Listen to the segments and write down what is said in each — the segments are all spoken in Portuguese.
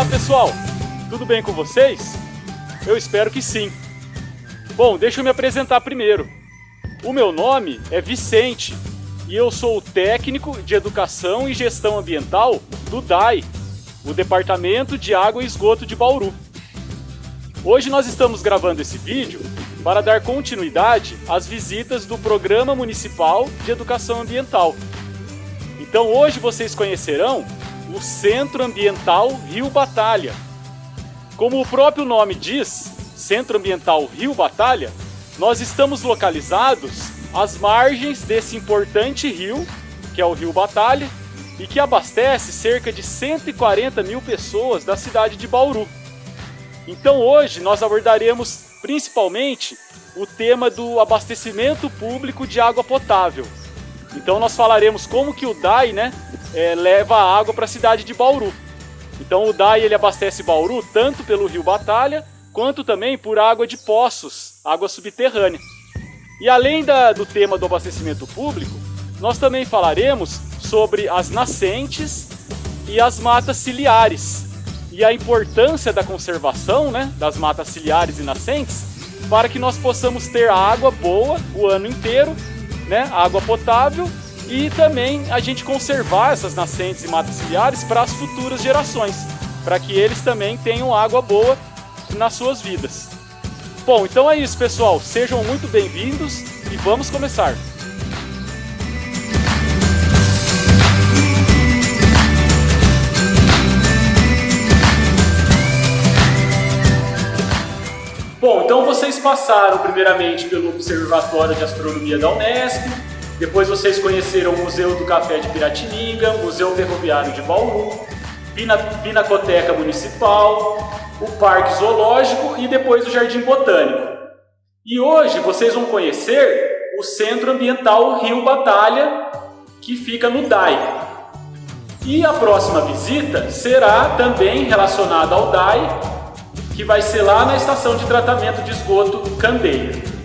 pessoal, tudo bem com vocês? Eu espero que sim. Bom, deixa eu me apresentar primeiro. O meu nome é Vicente e eu sou o técnico de Educação e Gestão Ambiental do DAI, o Departamento de Água e Esgoto de Bauru. Hoje nós estamos gravando esse vídeo para dar continuidade às visitas do Programa Municipal de Educação Ambiental. Então hoje vocês conhecerão o Centro Ambiental Rio Batalha. Como o próprio nome diz, Centro Ambiental Rio Batalha, nós estamos localizados às margens desse importante rio, que é o Rio Batalha, e que abastece cerca de 140 mil pessoas da cidade de Bauru. Então hoje nós abordaremos principalmente o tema do abastecimento público de água potável. Então nós falaremos como que o DAI, leva a água para a cidade de Bauru. Então o DAI ele abastece Bauru tanto pelo Rio Batalha, quanto também por água de poços, água subterrânea. E além do tema do abastecimento público, nós também falaremos sobre as nascentes e as matas ciliares e a importância da conservação, das matas ciliares e nascentes para que nós possamos ter água boa o ano inteiro, água potável, e também a gente conservar essas nascentes e matas ciliares para as futuras gerações, para que eles também tenham água boa nas suas vidas. Bom, então é isso, pessoal. Sejam muito bem-vindos e vamos começar. Bom, então vocês passaram primeiramente pelo Observatório de Astronomia da Unesp, depois vocês conheceram o Museu do Café de Piratininga, Museu Ferroviário de Bauru, Pinacoteca Municipal, o Parque Zoológico e depois o Jardim Botânico. E hoje vocês vão conhecer o Centro Ambiental Rio Batalha, que fica no DAI. E a próxima visita será também relacionada ao DAI, que vai ser lá na Estação de Tratamento de Esgoto Candeia.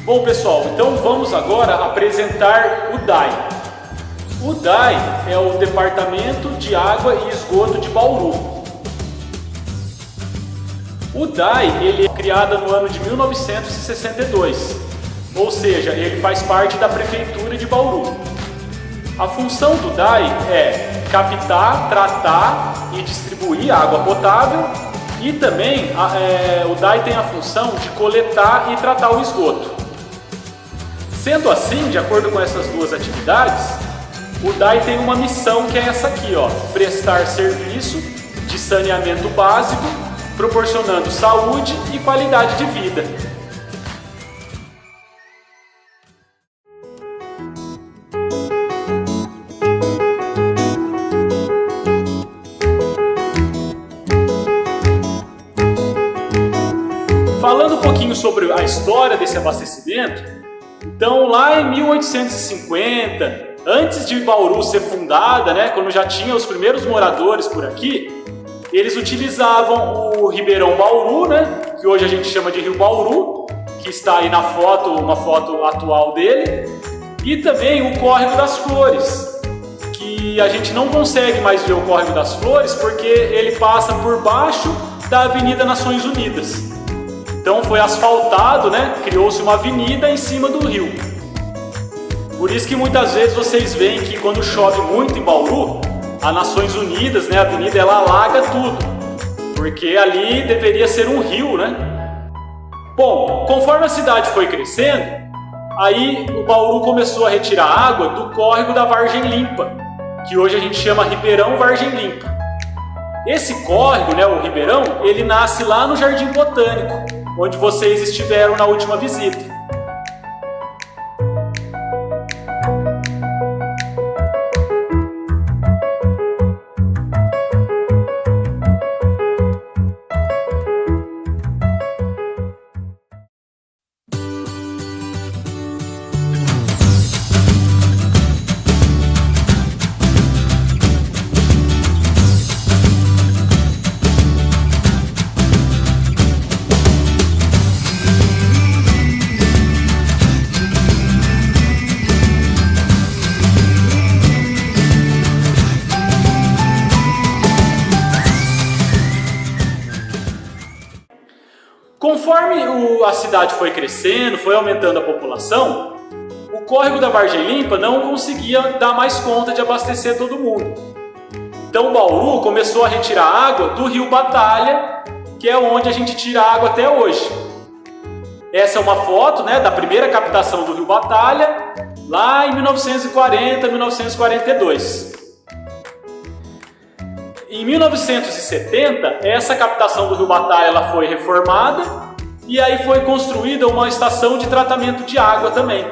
Bom, pessoal, então vamos agora apresentar o DAI. O DAI é o Departamento de Água e Esgoto de Bauru. O DAI ele é criado no ano de 1962, ou seja, ele faz parte da Prefeitura de Bauru. A função do DAI é captar, tratar e distribuir água potável e também o DAI tem a função de coletar e tratar o esgoto. Sendo assim, de acordo com essas duas atividades, o DAI tem uma missão que é essa aqui, prestar serviço de saneamento básico, proporcionando saúde e qualidade de vida. Falando um pouquinho sobre a história desse abastecimento, então lá em 1850, antes de Bauru ser fundada, quando já tinha os primeiros moradores por aqui, eles utilizavam o Ribeirão Bauru, que hoje a gente chama de Rio Bauru, que está aí na foto, uma foto atual dele, e também o Córrego das Flores, que a gente não consegue mais ver o Córrego das Flores porque ele passa por baixo da Avenida Nações Unidas. Então foi asfaltado, criou-se uma avenida em cima do rio. Por isso que muitas vezes vocês veem que quando chove muito em Bauru, a Nações Unidas, a avenida, ela alaga tudo, porque ali deveria ser um rio, Bom, conforme a cidade foi crescendo, aí o Bauru começou a retirar água do córrego da Vargem Limpa, que hoje a gente chama Ribeirão Vargem Limpa. Esse córrego, o Ribeirão, ele nasce lá no Jardim Botânico, onde vocês estiveram na última visita. Conforme a cidade foi crescendo, foi aumentando a população, o córrego da Vargem Limpa não conseguia dar mais conta de abastecer todo mundo. Então Bauru começou a retirar água do Rio Batalha, que é onde a gente tira água até hoje. Essa é uma foto, né, da primeira captação do Rio Batalha, lá em 1940, 1942. Em 1970, essa captação do Rio Batalha ela foi reformada e aí foi construída uma estação de tratamento de água também.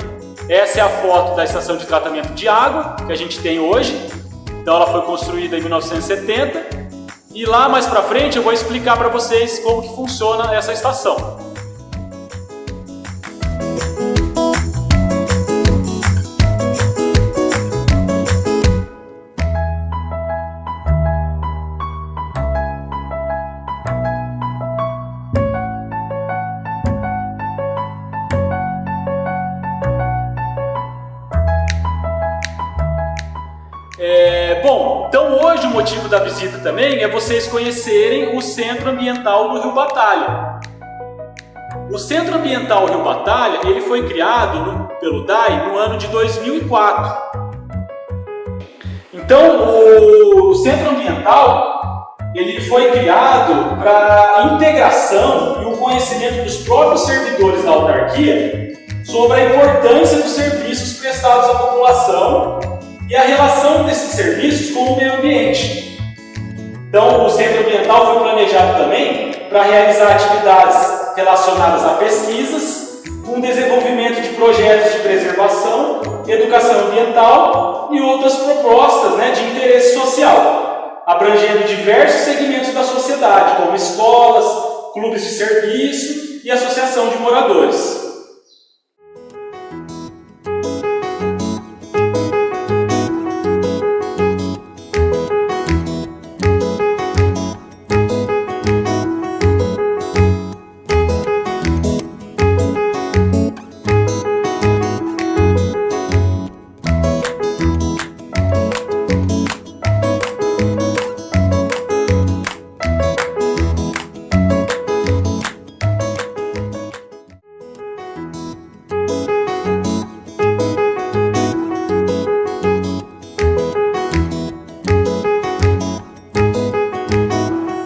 Essa é a foto da estação de tratamento de água que a gente tem hoje. Então ela foi construída em 1970 e lá mais para frente eu vou explicar para vocês como que funciona essa estação. Então hoje o motivo da visita também é vocês conhecerem o Centro Ambiental do Rio Batalha. O Centro Ambiental Rio Batalha ele foi criado pelo DAI no ano de 2004. Então o Centro Ambiental ele foi criado para a integração e o conhecimento dos próprios servidores da autarquia sobre a importância dos serviços prestados à população e a relação desses serviços com o meio ambiente. Então, o Centro Ambiental foi planejado também para realizar atividades relacionadas a pesquisas, com desenvolvimento de projetos de preservação, educação ambiental e outras propostas, de interesse social, abrangendo diversos segmentos da sociedade, como escolas, clubes de serviço e associação de moradores.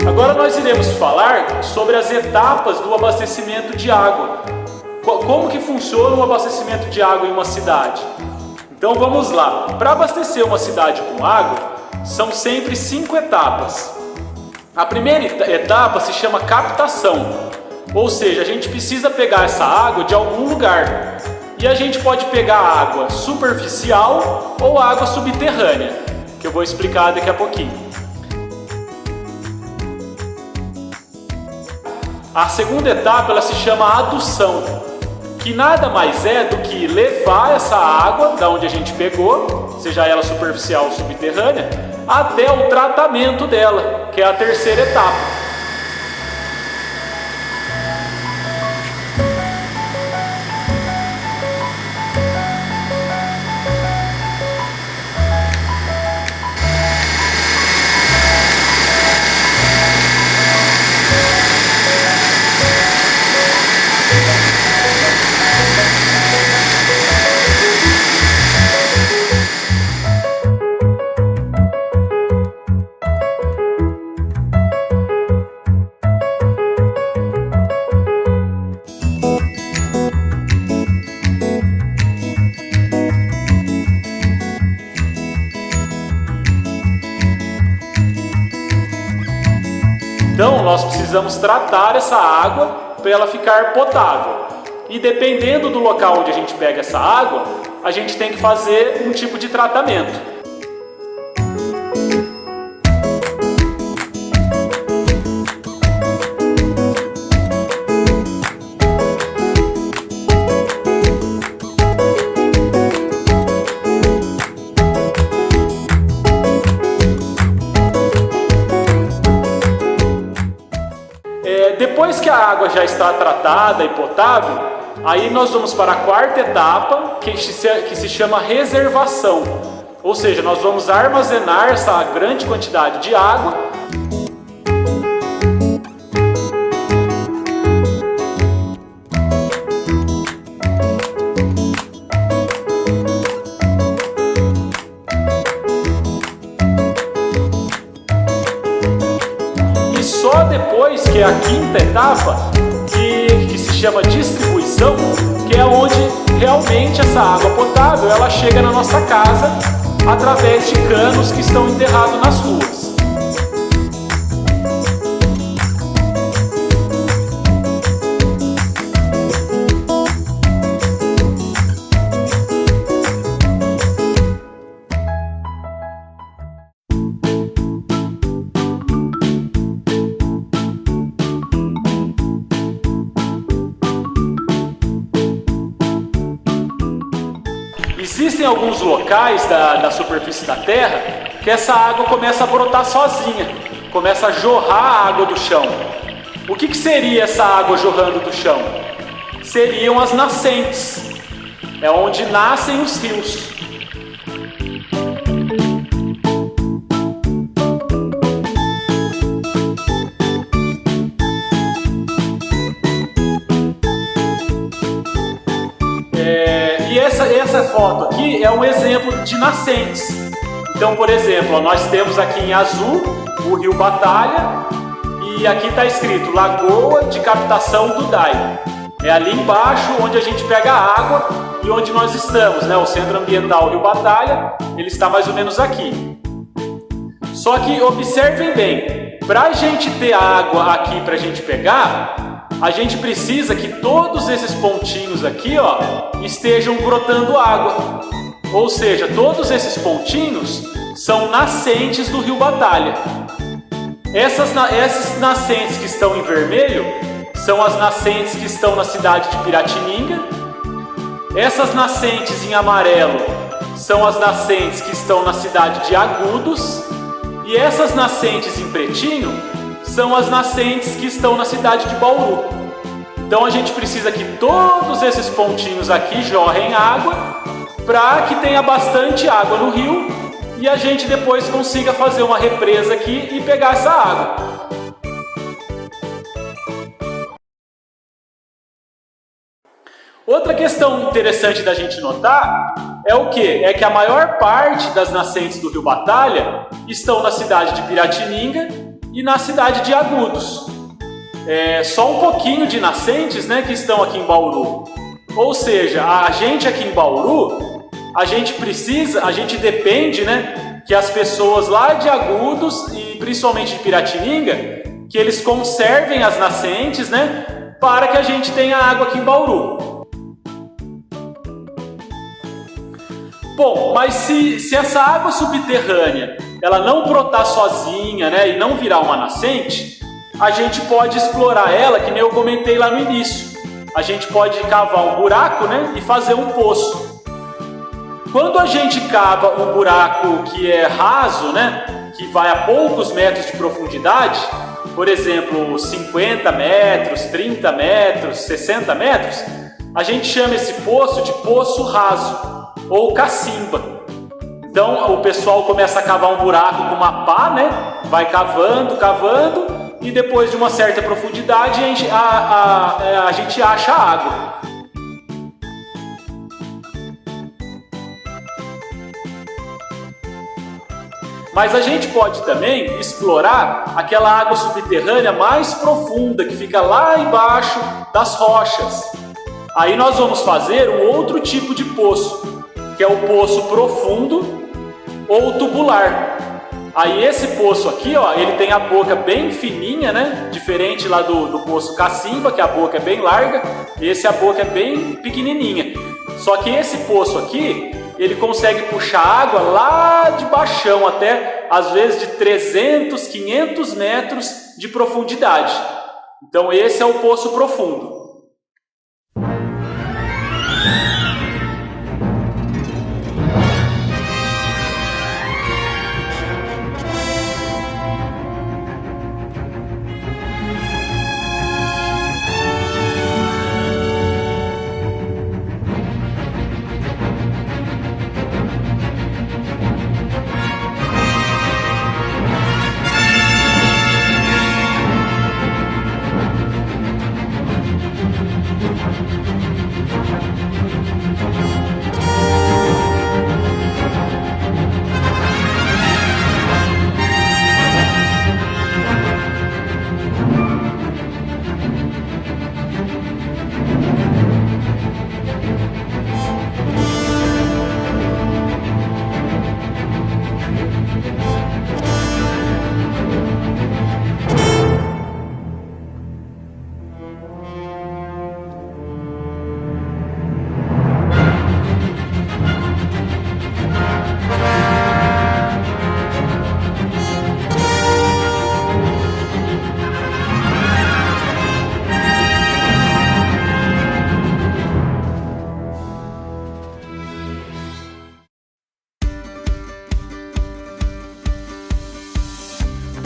Agora nós iremos falar sobre as etapas do abastecimento de água. Como que funciona o abastecimento de água em uma cidade? Então vamos lá. Para abastecer uma cidade com água, são sempre 5 etapas. A primeira etapa se chama captação, ou seja, a gente precisa pegar essa água de algum lugar. E a gente pode pegar água superficial ou água subterrânea, que eu vou explicar daqui a pouquinho. A segunda etapa ela se chama adução, que nada mais é do que levar essa água da onde a gente pegou, seja ela superficial ou subterrânea, até o tratamento dela, que é a terceira etapa. Então, nós precisamos tratar essa água para ela ficar potável. E dependendo do local onde a gente pega essa água, a gente tem que fazer um tipo de tratamento. Depois que a água já está tratada e potável, aí nós vamos para a quarta etapa, que se chama reservação. Ou seja, nós vamos armazenar essa grande quantidade de água que é a quinta etapa, que se chama distribuição, que é onde realmente essa água potável ela chega na nossa casa através de canos que estão enterrados nas ruas. Existem alguns locais da superfície da Terra que essa água começa a brotar sozinha, começa a jorrar a água do chão. O que seria essa água jorrando do chão? Seriam as nascentes, é onde nascem os rios. Essa foto aqui é um exemplo de nascentes. Então, por exemplo, nós temos aqui em azul o Rio Batalha e aqui está escrito Lagoa de Captação do Dai. É ali embaixo onde a gente pega a água e onde nós estamos, né? O Centro Ambiental Rio Batalha, ele está mais ou menos aqui. Só que observem bem, para a gente ter água aqui para a gente pegar, a gente precisa que todos esses pontinhos aqui, ó, estejam brotando água. Ou seja, todos esses pontinhos são nascentes do Rio Batalha. Essas nascentes que estão em vermelho são as nascentes que estão na cidade de Piratininga. Essas nascentes em amarelo são as nascentes que estão na cidade de Agudos. E essas nascentes em pretinho são as nascentes que estão na cidade de Bauru. Então a gente precisa que todos esses pontinhos aqui jorrem água para que tenha bastante água no rio e a gente depois consiga fazer uma represa aqui e pegar essa água. Outra questão interessante da gente notar é o quê? É que a maior parte das nascentes do Rio Batalha estão na cidade de Piratininga e na cidade de Agudos. Só um pouquinho de nascentes, né, que estão aqui em Bauru. Ou seja, a gente aqui em Bauru, a gente depende, né, que as pessoas lá de Agudos e principalmente de Piratininga, que eles conservem as nascentes, né, para que a gente tenha água aqui em Bauru. Bom, mas se essa água subterrânea ela não brotar sozinha, né, e não virar uma nascente, a gente pode explorar ela, que nem eu comentei lá no início. A gente pode cavar um buraco, né, e fazer um poço. Quando a gente cava um buraco que é raso, né, que vai a poucos metros de profundidade, por exemplo, 50 metros, 30 metros, 60 metros, a gente chama esse poço de poço raso ou cacimba. Então o pessoal começa a cavar um buraco com uma pá, né? Vai cavando, e depois de uma certa profundidade a gente acha a água. Mas a gente pode também explorar aquela água subterrânea mais profunda que fica lá embaixo das rochas. Aí nós vamos fazer um outro tipo de poço, que é o poço profundo ou tubular. Aí esse poço aqui, ó, ele tem a boca bem fininha, né? Diferente lá do poço cacimba, que a boca é bem larga. Esse a boca é bem pequenininha. Só que esse poço aqui, ele consegue puxar água lá de baixão, até às vezes de 300, 500 metros de profundidade. Então esse é o poço profundo.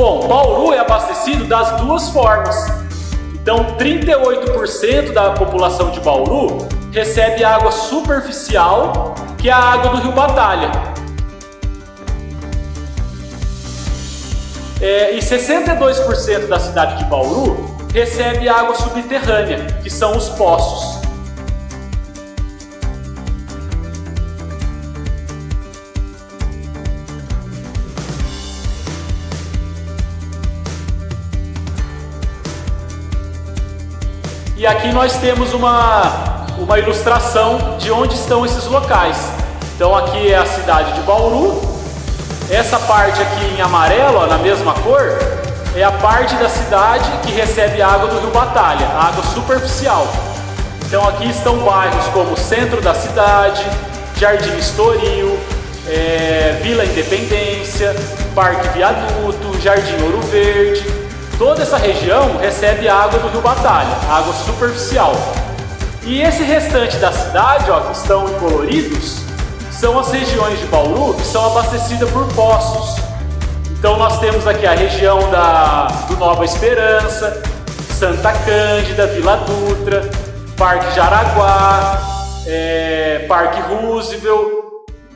Bom, Bauru é abastecido das duas formas. Então, 38% da população de Bauru recebe água superficial, que é a água do Rio Batalha. E 62% da cidade de Bauru recebe água subterrânea, que são os poços. E aqui nós temos uma ilustração de onde estão esses locais. Então aqui é a cidade de Bauru. Essa parte aqui em amarelo, ó, na mesma cor, é a parte da cidade que recebe água do Rio Batalha, água superficial. Então aqui estão bairros como Centro da Cidade, Jardim Estoril, Vila Independência, Parque Viaduto, Jardim Ouro Verde. Toda essa região recebe água do Rio Batalha, água superficial. E esse restante da cidade, ó, que estão em coloridos, são as regiões de Bauru que são abastecidas por poços. Então nós temos aqui a região do Nova Esperança, Santa Cândida, Vila Dutra, Parque Jaraguá, Parque Roosevelt,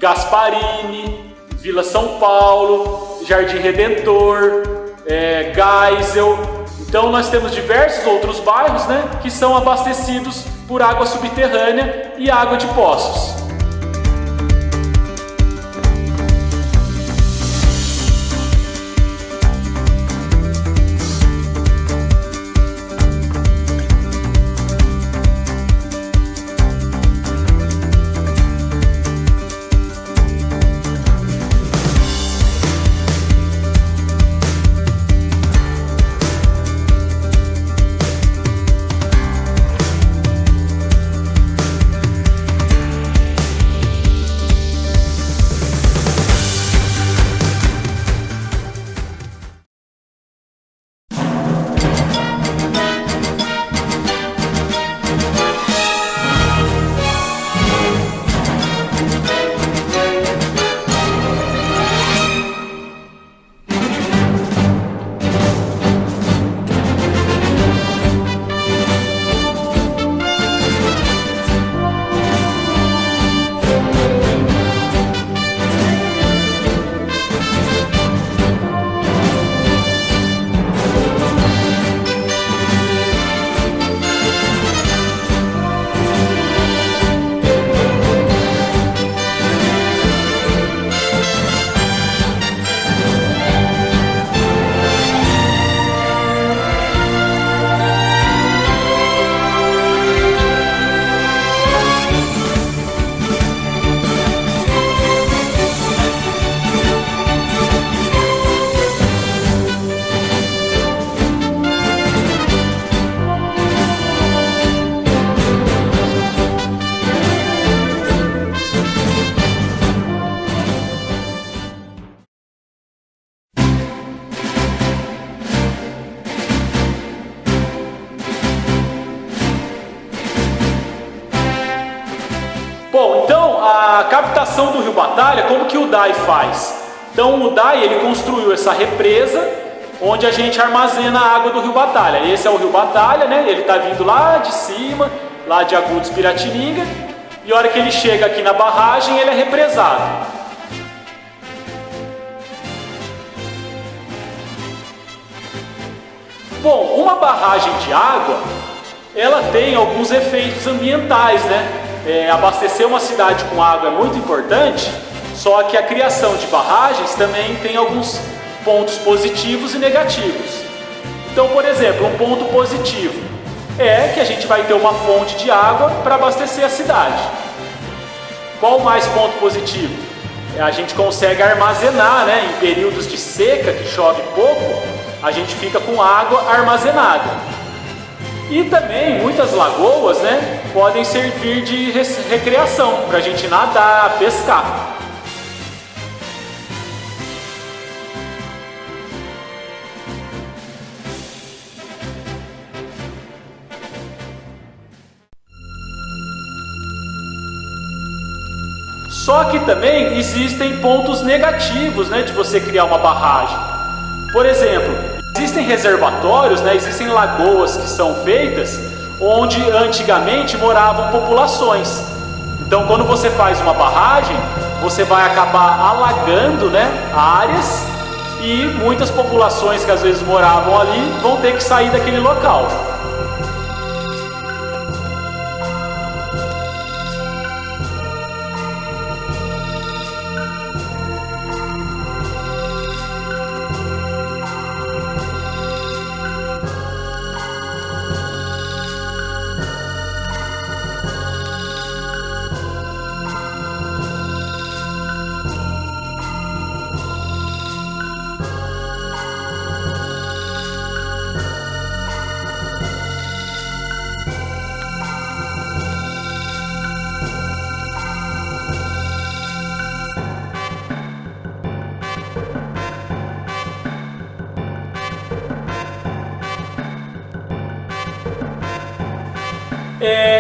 Gasparini, Vila São Paulo, Jardim Redentor, Geisel. Então nós temos diversos outros bairros, né, que são abastecidos por água subterrânea e água de poços. Bom, então a captação do Rio Batalha, como que o DAI faz? Então o DAI ele construiu essa represa onde a gente armazena a água do Rio Batalha. Esse é o Rio Batalha, né? Ele está vindo lá de cima, lá de Agudos Piratininga, e a hora que ele chega aqui na barragem ele é represado. Bom, uma barragem de água, ela tem alguns efeitos ambientais, né? Abastecer uma cidade com água é muito importante, só que a criação de barragens também tem alguns pontos positivos e negativos. Então, por exemplo, um ponto positivo é que a gente vai ter uma fonte de água para abastecer a cidade. Qual mais ponto positivo? A gente consegue armazenar, né? Em períodos de seca, que chove pouco, a gente fica com água armazenada. E também muitas lagoas, né, podem servir de recreação, para a gente nadar, pescar. Só que também existem pontos negativos, né, de você criar uma barragem. Por exemplo, existem reservatórios, né, existem lagoas que são feitas onde antigamente moravam populações. Então, quando você faz uma barragem, você vai acabar alagando, né, áreas, e muitas populações que às vezes moravam ali vão ter que sair daquele local.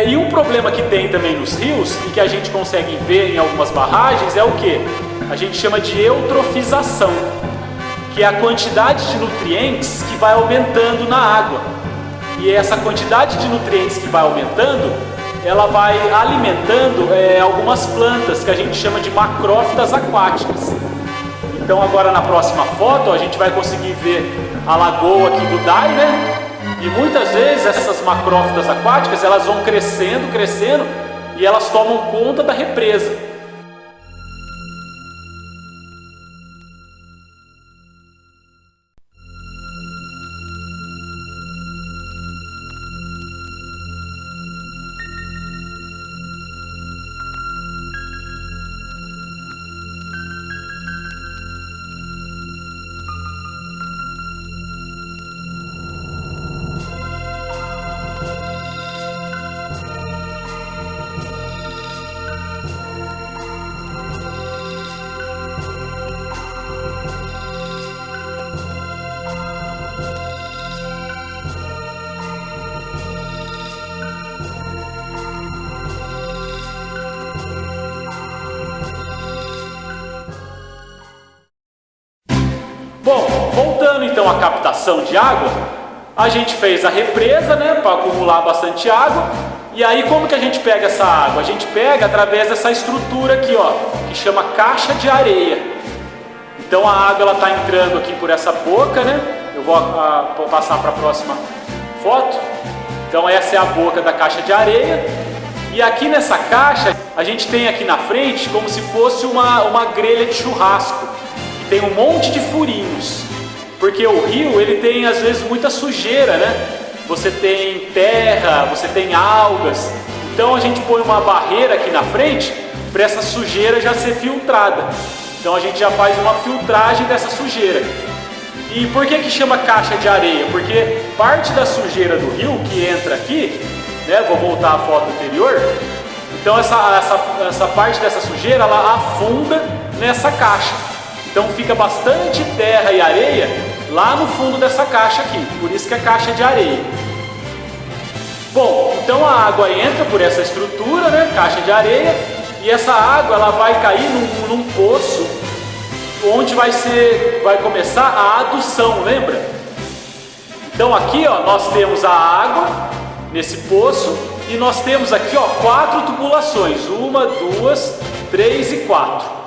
E um problema que tem também nos rios, e que a gente consegue ver em algumas barragens, é o que? A gente chama de eutrofização, que é a quantidade de nutrientes que vai aumentando na água. E essa quantidade de nutrientes que vai aumentando, ela vai alimentando algumas plantas que a gente chama de macrófitas aquáticas. Então agora na próxima foto a gente vai conseguir ver a lagoa aqui do Dai, né? E muitas vezes essas macrófitas aquáticas, elas vão crescendo, crescendo, e elas tomam conta da represa. Bom, voltando então à captação de água, a gente fez a represa, né, para acumular bastante água. E aí como que a gente pega essa água? A gente pega através dessa estrutura aqui, ó, que chama caixa de areia. Então a água ela está entrando aqui por essa boca, né? Eu vou passar para a próxima foto. Então essa é a boca da caixa de areia. E aqui nessa caixa a gente tem aqui na frente como se fosse uma grelha de churrasco. Tem um monte de furinhos, porque o rio ele tem às vezes muita sujeira, né? Você tem terra, você tem algas, então a gente põe uma barreira aqui na frente para essa sujeira já ser filtrada. Então a gente já faz uma filtragem dessa sujeira. E por que chama caixa de areia? Porque parte da sujeira do rio que entra aqui, né? Vou voltar à foto anterior. Então essa parte dessa sujeira ela afunda nessa caixa. Então fica bastante terra e areia lá no fundo dessa caixa aqui, por isso que é caixa de areia. Bom, então a água entra por essa estrutura, né, caixa de areia, e essa água ela vai cair num poço, onde vai começar a adução, lembra? Então aqui, ó, nós temos a água nesse poço, e nós temos aqui, ó, 4 tubulações, 1, 2, 3 e 4.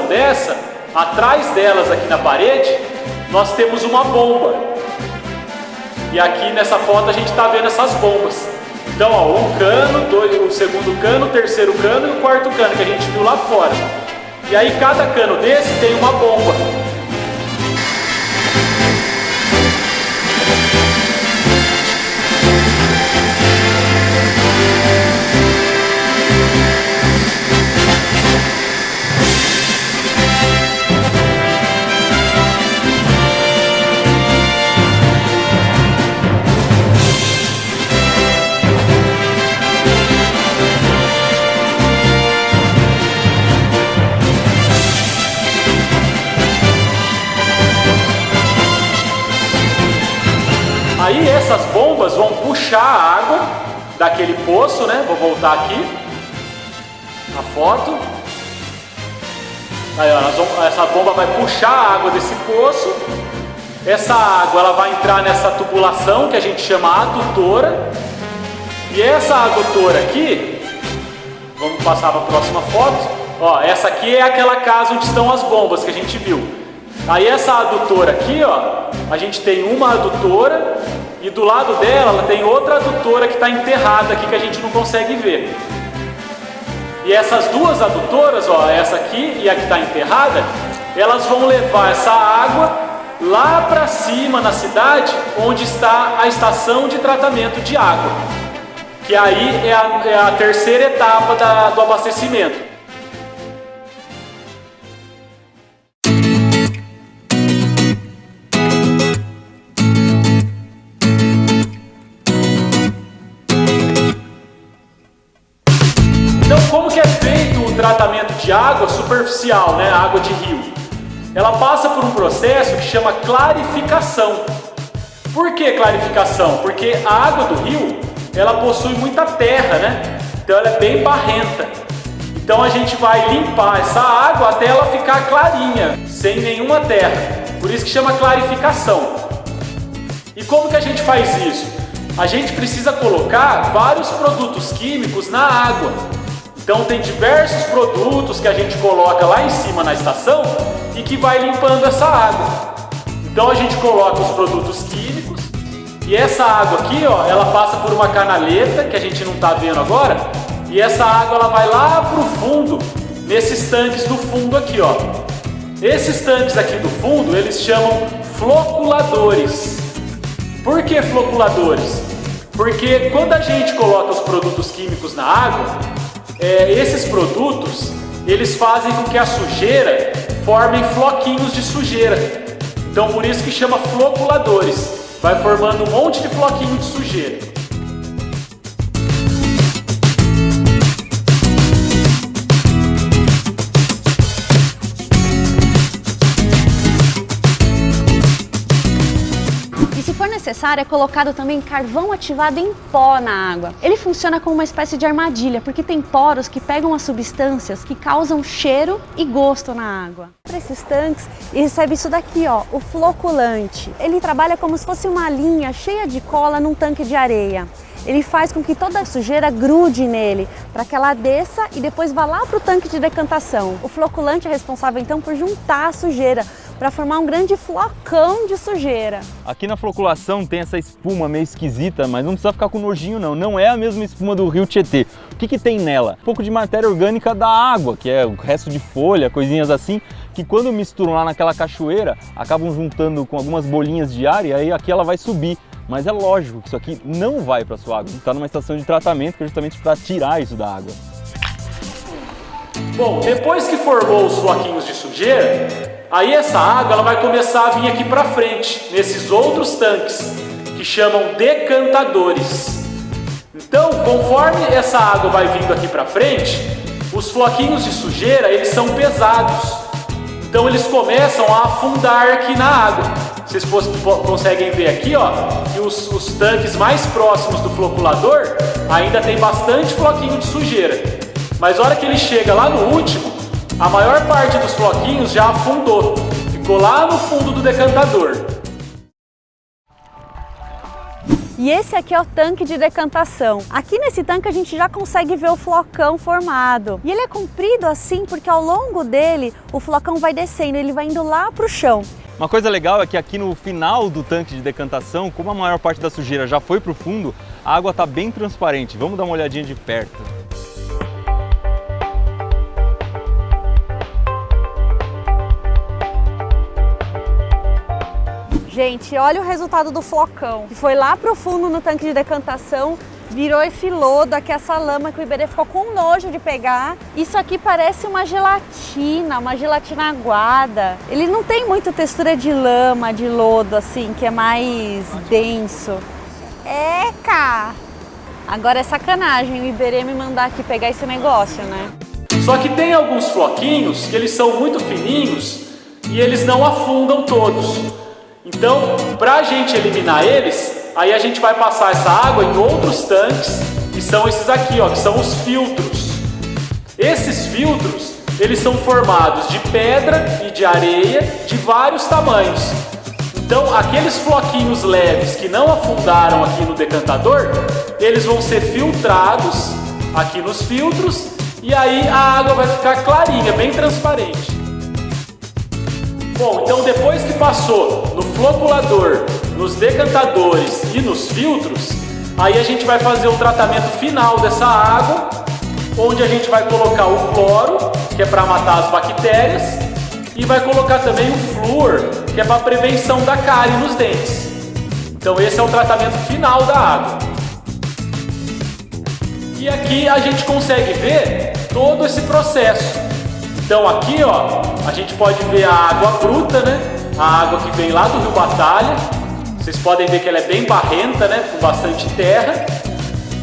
Dessa, atrás delas aqui na parede, nós temos uma bomba. E aqui nessa foto a gente está vendo essas bombas. Então, ó, um cano, o segundo cano, o terceiro cano e o quarto cano que a gente viu lá fora. E aí cada cano desse tem uma bomba. Aí essas bombas vão puxar a água daquele poço, né? Vou voltar aqui a foto. Aí, ó, essa bomba vai puxar a água desse poço. Essa água ela vai entrar nessa tubulação que a gente chama adutora. E essa adutora aqui, vamos passar para a próxima foto. Ó, essa aqui é aquela casa onde estão as bombas que a gente viu. Aí essa adutora aqui, ó, a gente tem uma adutora e do lado dela ela tem outra adutora que está enterrada aqui que a gente não consegue ver. E essas duas adutoras, ó, essa aqui e a que está enterrada, elas vão levar essa água lá para cima na cidade, onde está a estação de tratamento de água, que aí é a terceira etapa do abastecimento. Então, como que é feito o tratamento de água superficial, né, água de rio? Ela passa por um processo que chama clarificação. Por que clarificação? Porque a água do rio, ela possui muita terra, né? Então ela é bem barrenta. Então a gente vai limpar essa água até ela ficar clarinha, sem nenhuma terra. Por isso que chama clarificação. E como que a gente faz isso? A gente precisa colocar vários produtos químicos na água. Então tem diversos produtos que a gente coloca lá em cima na estação e que vai limpando essa água. Então a gente coloca os produtos químicos e essa água aqui, ó, ela passa por uma canaleta que a gente não está vendo agora, e essa água ela vai lá para o fundo, nesses tanques do fundo aqui, ó. Esses tanques aqui do fundo eles chamam floculadores. Por que floculadores? Porque quando a gente coloca os produtos químicos na água, esses produtos, eles fazem com que a sujeira formem floquinhos de sujeira. Então por isso que chama floculadores. Vai formando um monte de floquinho de sujeira. necessário é colocado também carvão ativado em pó na água. Ele funciona como uma espécie de armadilha, porque tem poros que pegam as substâncias que causam cheiro e gosto na água. Para esses tanques, recebe isso daqui, ó, o floculante. Ele trabalha como se fosse uma linha cheia de cola num tanque de areia. Ele faz com que toda a sujeira grude nele, para que ela desça e depois vá lá para o tanque de decantação. O floculante é responsável então por juntar a sujeira, para formar um grande flocão de sujeira. Aqui na floculação tem essa espuma meio esquisita, mas não precisa ficar com nojinho não. Não é a mesma espuma do rio Tietê. O que tem nela? Um pouco de matéria orgânica da água, que é o resto de folha, coisinhas assim, que quando misturam lá naquela cachoeira, acabam juntando com algumas bolinhas de ar e aí aqui ela vai subir. Mas é lógico que isso aqui não vai para a sua água. Está numa estação de tratamento que é justamente para tirar isso da água. Bom, depois que formou os floquinhos de sujeira, aí essa água ela vai começar a vir aqui para frente, nesses outros tanques, que chamam decantadores. Então, conforme essa água vai vindo aqui para frente, os floquinhos de sujeira, eles são pesados. Então eles começam a afundar aqui na água. Vocês conseguem ver aqui, ó, que os tanques mais próximos do floculador ainda tem bastante floquinho de sujeira. Mas a hora que ele chega lá no último, a maior parte dos floquinhos já afundou. Ficou lá no fundo do decantador. E esse aqui é o tanque de decantação. Aqui nesse tanque a gente já consegue ver o flocão formado. E ele é comprido assim porque ao longo dele o flocão vai descendo, ele vai indo lá para o chão. Uma coisa legal é que aqui no final do tanque de decantação, como a maior parte da sujeira já foi para o fundo, a água está bem transparente. Vamos dar uma olhadinha de perto. Gente, olha o resultado do flocão, que foi lá pro fundo no tanque de decantação, virou esse lodo aqui, essa lama que o Iberê ficou com nojo de pegar. Isso aqui parece uma gelatina aguada. Ele não tem muita textura de lama, de lodo assim, que é mais denso. Eca! Agora é sacanagem o Iberê me mandar aqui pegar esse negócio, né? Só que tem alguns floquinhos que eles são muito fininhos e eles não afundam todos. Então, para a gente eliminar eles, aí a gente vai passar essa água em outros tanques, que são esses aqui, ó, que são os filtros. Esses filtros, eles são formados de pedra e de areia de vários tamanhos. Então, aqueles floquinhos leves que não afundaram aqui no decantador, eles vão ser filtrados aqui nos filtros e aí a água vai ficar clarinha, bem transparente. Bom, então depois que passou no floculador, nos decantadores e nos filtros, aí a gente vai fazer o tratamento final dessa água, onde a gente vai colocar o cloro, que é para matar as bactérias, e vai colocar também o flúor, que é para prevenção da cárie nos dentes. Então esse é o tratamento final da água. E aqui a gente consegue ver todo esse processo. Então aqui, ó, a gente pode ver a água bruta, né? A água que vem lá do Rio Batalha. Vocês podem ver que ela é bem barrenta, né? Com bastante terra.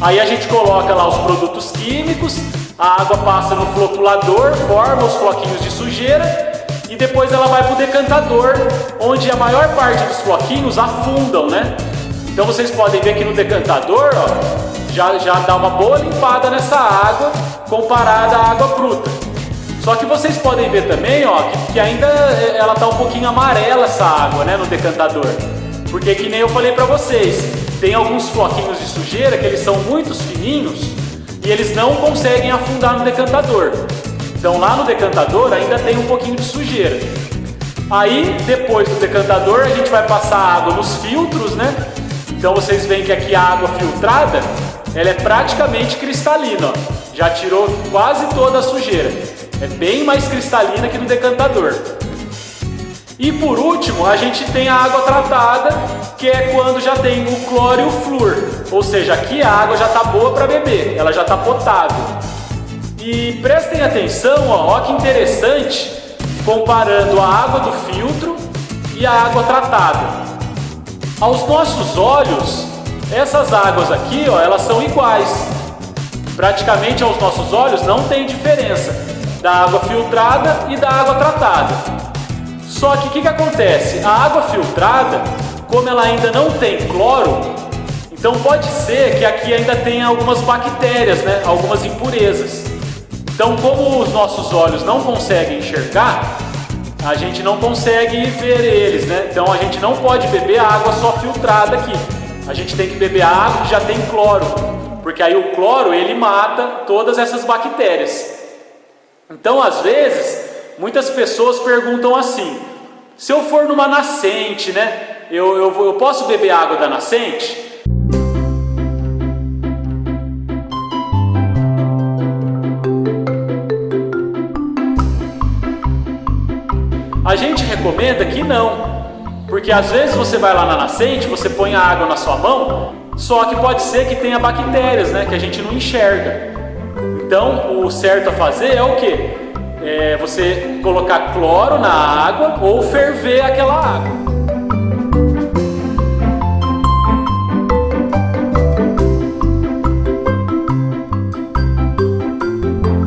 Aí a gente coloca lá os produtos químicos, a água passa no floculador, forma os floquinhos de sujeira e depois ela vai para o decantador, onde a maior parte dos floquinhos afundam, né? Então vocês podem ver que no decantador, ó, já dá uma boa limpada nessa água comparada à água bruta. Só que vocês podem ver também, ó, que ainda ela tá um pouquinho amarela essa água, né, no decantador. Porque que nem eu falei para vocês, tem alguns floquinhos de sujeira que eles são muito fininhos e eles não conseguem afundar no decantador. Então lá no decantador ainda tem um pouquinho de sujeira. Aí depois do decantador a gente vai passar a água nos filtros, né? Então vocês veem que aqui a água filtrada, ela é praticamente cristalina, ó. Já tirou quase toda a sujeira. É bem mais cristalina que no decantador. E por último, a gente tem a água tratada, que é quando já tem o cloro e o flúor. Ou seja, aqui a água já está boa para beber, ela já está potável. E prestem atenção, ó que interessante, comparando a água do filtro e a água tratada. Aos nossos olhos, essas águas aqui, ó, elas são iguais. Praticamente aos nossos olhos não tem diferença da água filtrada e da água tratada. Só que o que acontece? A água filtrada, como ela ainda não tem cloro, então pode ser que aqui ainda tenha algumas bactérias, né? Algumas impurezas. Então, como os nossos olhos não conseguem enxergar, a gente não consegue ver eles, né? Então a gente não pode beber a água só filtrada aqui. A gente tem que beber a água que já tem cloro, porque aí o cloro ele mata todas essas bactérias. Então, às vezes, muitas pessoas perguntam assim: se eu for numa nascente, né? Eu posso beber a água da nascente? A gente recomenda que não, porque às vezes você vai lá na nascente, você põe a água na sua mão, só que pode ser que tenha bactérias, né, que a gente não enxerga. Então, o certo a fazer é o quê? É você colocar cloro na água ou ferver aquela água.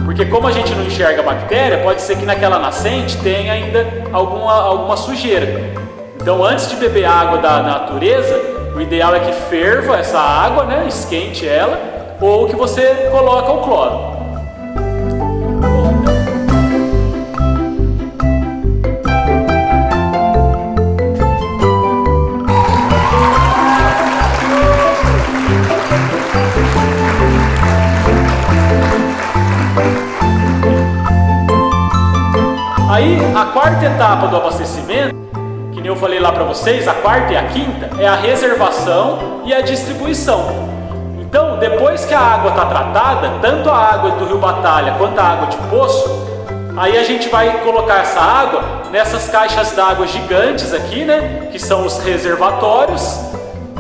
Porque como a gente não enxerga a bactéria, pode ser que naquela nascente tenha ainda alguma sujeira. Então, antes de beber água da natureza, o ideal é que ferva essa água, né? Esquente ela, ou que você coloque o cloro. Aí, a quarta etapa do abastecimento, que nem eu falei lá para vocês, a quarta e a quinta, é a reservação e a distribuição. Então, depois que a água está tratada, tanto a água do Rio Batalha quanto a água de poço, aí a gente vai colocar essa água nessas caixas d'água gigantes aqui, né, que são os reservatórios,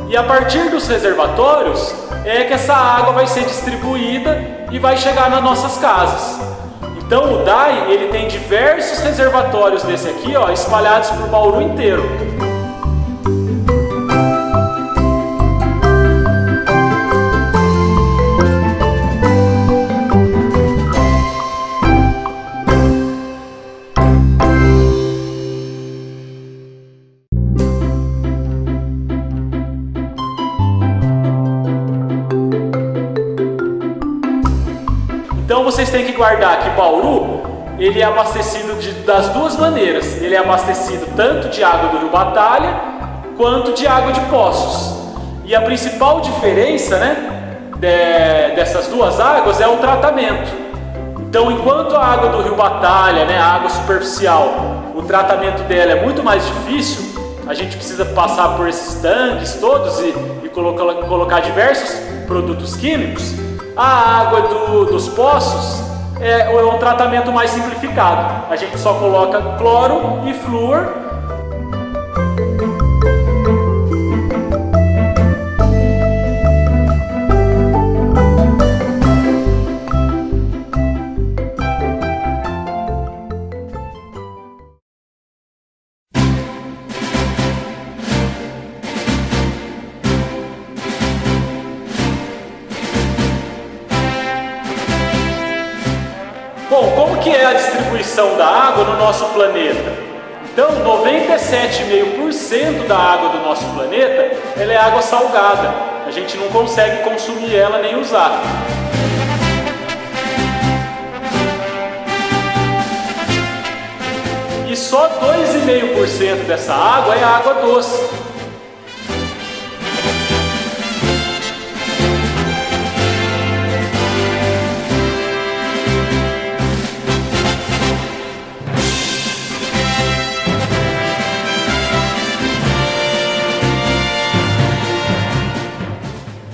e a partir dos reservatórios é que essa água vai ser distribuída e vai chegar nas nossas casas. Então o DAI, ele tem diversos reservatórios desse aqui, ó, espalhados por Bauru inteiro. vocês têm que guardar que Bauru, ele é abastecido das duas maneiras. Ele é abastecido tanto de água do Rio Batalha, quanto de água de poços. E a principal diferença, né, dessas duas águas é o tratamento. Então, enquanto a água do Rio Batalha, né, a água superficial, o tratamento dela é muito mais difícil, a gente precisa passar por esses tanques todos e colocar diversos produtos químicos. A água dos poços é um tratamento mais simplificado. A gente só coloca cloro e flúor. Bom, como que é a distribuição da água no nosso planeta? Então, 97,5% da água do nosso planeta, ela é água salgada. A gente não consegue consumir ela nem usar. E só 2,5% dessa água é água doce.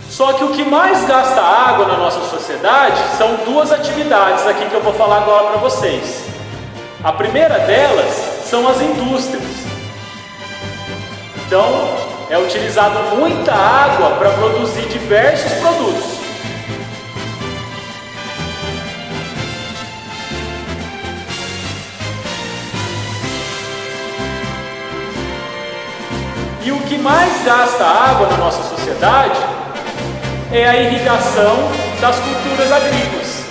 Só que o que mais gasta água na nossa sociedade são duas atividades aqui que eu vou falar agora para vocês. A primeira delas são as indústrias. Então, é utilizado muita água para produzir diversos produtos. E o que mais gasta água na nossa sociedade é a irrigação das culturas agrícolas.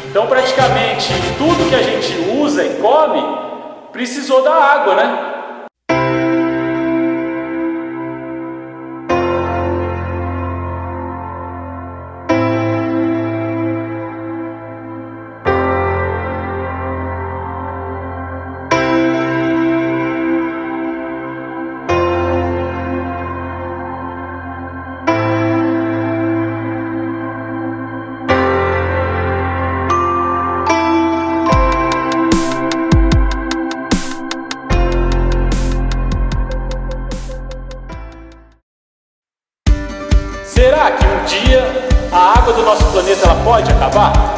Então, praticamente tudo que a gente usa e come precisou da água, né? Será que um dia a água do nosso planeta ela pode acabar?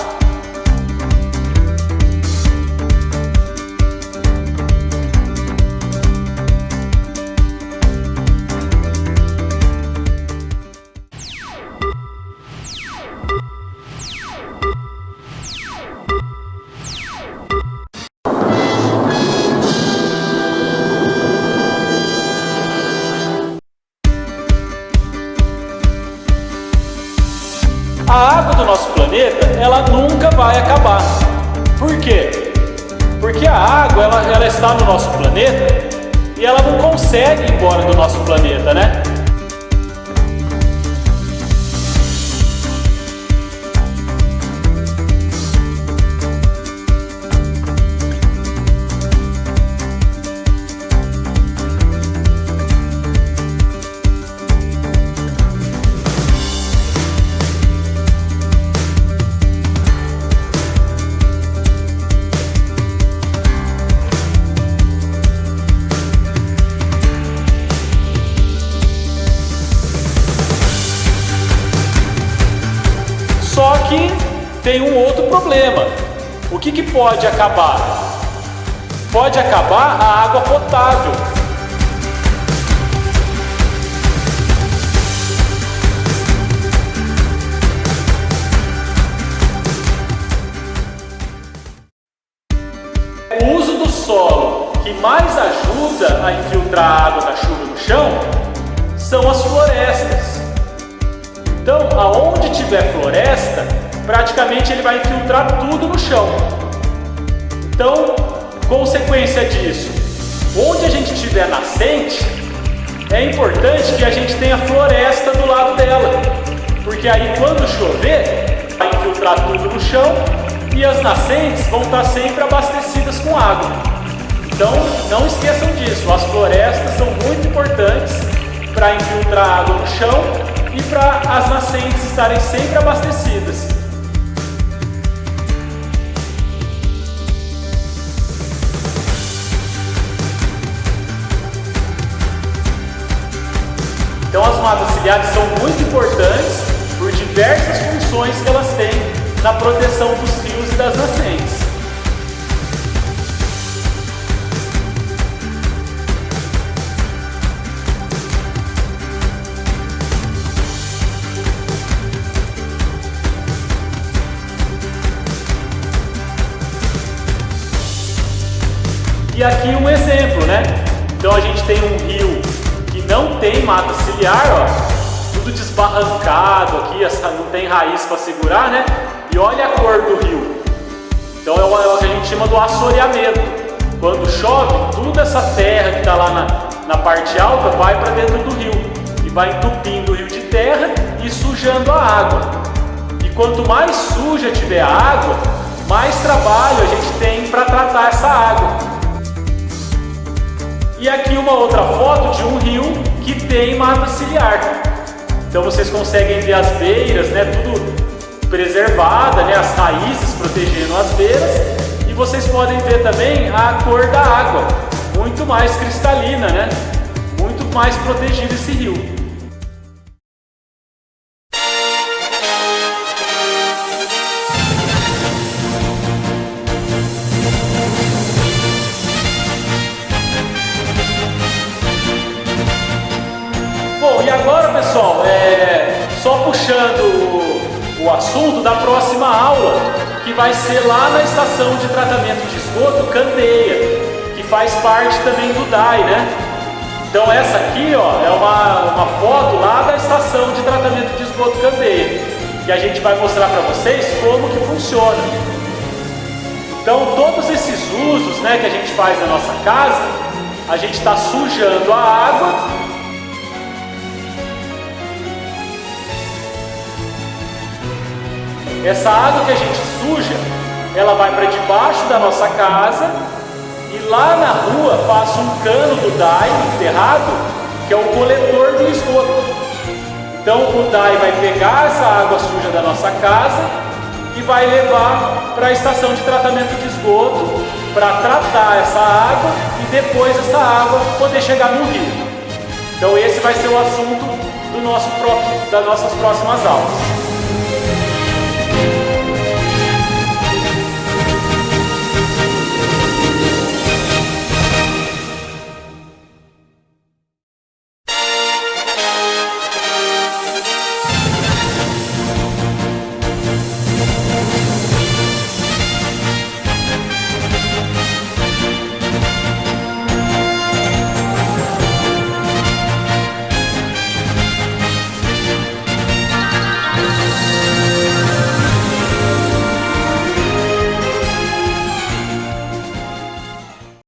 A água do nosso planeta, ela nunca vai acabar. Por quê? Porque a água, ela está no nosso planeta e ela não consegue ir embora do nosso planeta, né? Só que tem um outro problema. O que pode acabar? Pode acabar a água potável. O uso do solo que mais ajuda a infiltrar a água da chuva no chão são as florestas. Então, aonde tiver floresta, praticamente ele vai infiltrar tudo no chão. Então, consequência disso, onde a gente tiver nascente, é importante que a gente tenha floresta do lado dela, porque aí quando chover, vai infiltrar tudo no chão e as nascentes vão estar sempre abastecidas com água. Então não esqueçam disso, as florestas são muito importantes para infiltrar água no chão e para as nascentes estarem sempre abastecidas. Então as matas ciliares são muito importantes por diversas funções que elas têm na proteção dos rios e das nascentes. E aqui um exemplo, né? Então a gente tem um rio que não tem mata ciliar, ó, tudo desbarrancado aqui, não tem raiz para segurar, né? E olha a cor do rio. Então é o que a gente chama do assoreamento. Quando chove, toda essa terra que está lá na parte alta vai para dentro do rio e vai entupindo o rio de terra e sujando a água. E quanto mais suja tiver a água, mais trabalho a gente tem para tratar essa água. E aqui uma outra foto de um rio que tem mata ciliar. Então vocês conseguem ver as beiras, né, tudo preservada, né, as raízes protegendo as beiras. E vocês podem ver também a cor da água, muito mais cristalina, né, muito mais protegido esse rio. Bom, e agora, pessoal, só puxando o assunto da próxima aula, que vai ser lá na estação de tratamento de esgoto Candeia, que faz parte também do DAI, né? Então essa aqui, ó, é uma foto lá da estação de tratamento de esgoto Candeia, que a gente vai mostrar para vocês como que funciona. Então todos esses usos, né, que a gente faz na nossa casa, a gente está sujando a água. Essa água que a gente suja, ela vai para debaixo da nossa casa e lá na rua passa um cano do DAI enterrado, que é o coletor do esgoto. Então o DAI vai pegar essa água suja da nossa casa e vai levar para a estação de tratamento de esgoto para tratar essa água e depois essa água poder chegar no rio. Então esse vai ser o assunto das nossas próximas aulas.